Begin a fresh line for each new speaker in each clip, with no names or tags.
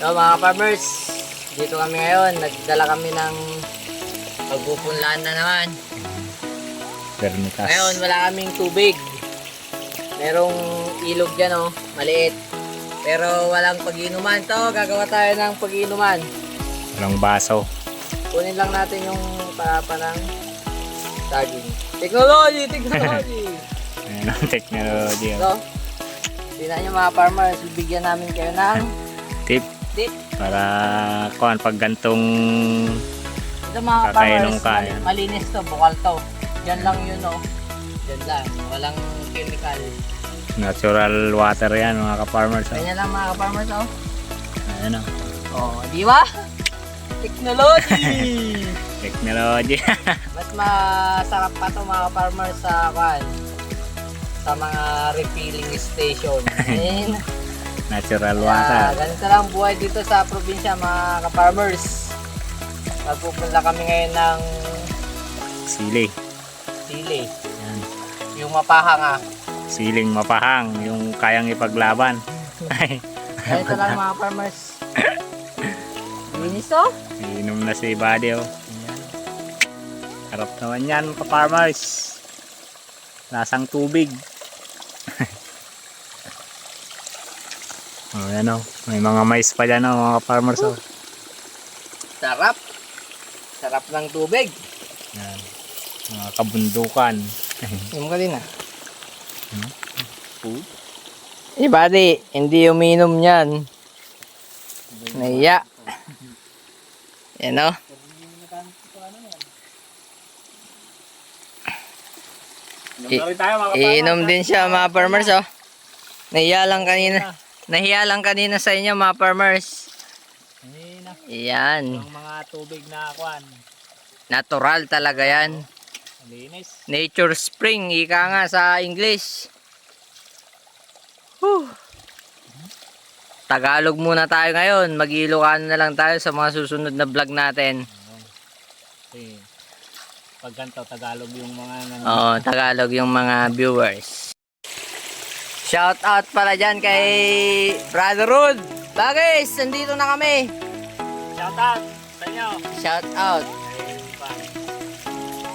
So mga farmers, dito kami ngayon. Nagdala kami ng pagpupunlaan na naman.
Permitas.
Ngayon wala kaming tubig. Merong ilog dyan oh, maliit. Pero walang pag-inuman to. Gagawa tayo ng pag-inuman.
Walang baso.
Kunin lang natin yung parapa ng saging. Technology!
Ayan ang technology.
So, tingnan nyo mga farmers, bibigyan namin kayo ng
Tip.
tip.
Para kuhan pag gantong
Ito mga
Kakainong
farmers,
kaya.
malinis to, bukal to. Diyan lang yun oh. Diyan lang, walang chemical.
natural water yan mga ka-farmers. Oh.
Ganyan lang mga farmers oh.
Ayan o.
Oh, di ba? Technology!
Technology.
Mas masarap pa to mga farmers sa sa mga refilling station. Ayun.
Natural water.
Ganito lang buhay dito sa probinsya mga ka-farmers. Magpupunta kami ngayon ng
Sili.
sili.
Ayan.
Yung mapahang ah.
Siling mapahang. Yung kayang ipaglaban.
Ganito lang mga farmers. Linis oh.
Inom na si Buddy. Oh. Ayan. Harap naman yan ka-farmers. Lasang tubig. Oh, yan oh. May mga mais pa dyan oh, mga farmers oh.
Sarap. Sarap ng tubig.
Yan. Mga kabundukan.
Inom ka din ah. Buddy, hindi uminom yan. Naiya. Yan o. Iinom din siya mga farmers oh. Nahiya lang kanina. Nahiya lang kanina sa inyo mga farmers. Yan.
Ang mga tubig na kwan.
Natural talaga yan.
Linis.
Nature spring, ika nga sa English. Whew. Tagalog muna tayo ngayon. Mag-Ilocano na lang tayo sa mga susunod na vlog natin.
Okay. Pag ganito, Tagalog yung mga
Oo, Tagalog yung mga viewers. Shout out pala dyan kay Brother Rod. Bagis, nandito na kami.
shout out sa inyo.
Shout out.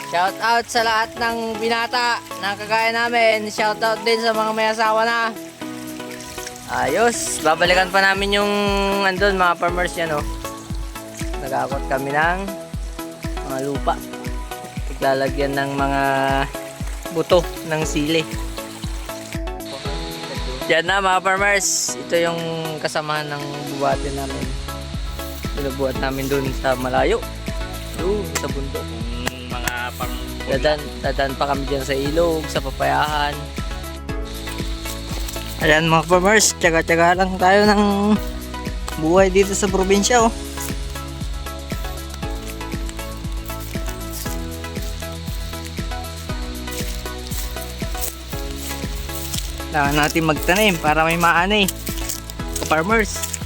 Shout out sa lahat ng binata na kagaya namin. Shout out din sa mga may asawa na. Ayos, babalikan pa namin yung andun mga farmers yan oh. Nagakot kami ng mga lupa. Lalagyan ng mga buto ng sili. Yan na mga farmers. Ito yung kasamahan ng buwate namin. Binubuhat namin dun sa malayo. Doon sa bundok.
Yung mga pang
Dadan pa kami dyan sa ilog, sa papayahan. Ayan mga farmers, tsaga-tsaga lang tayo ng buhay dito sa probinsya oh. Kailangan natin magtanim para may maanay. Farmers.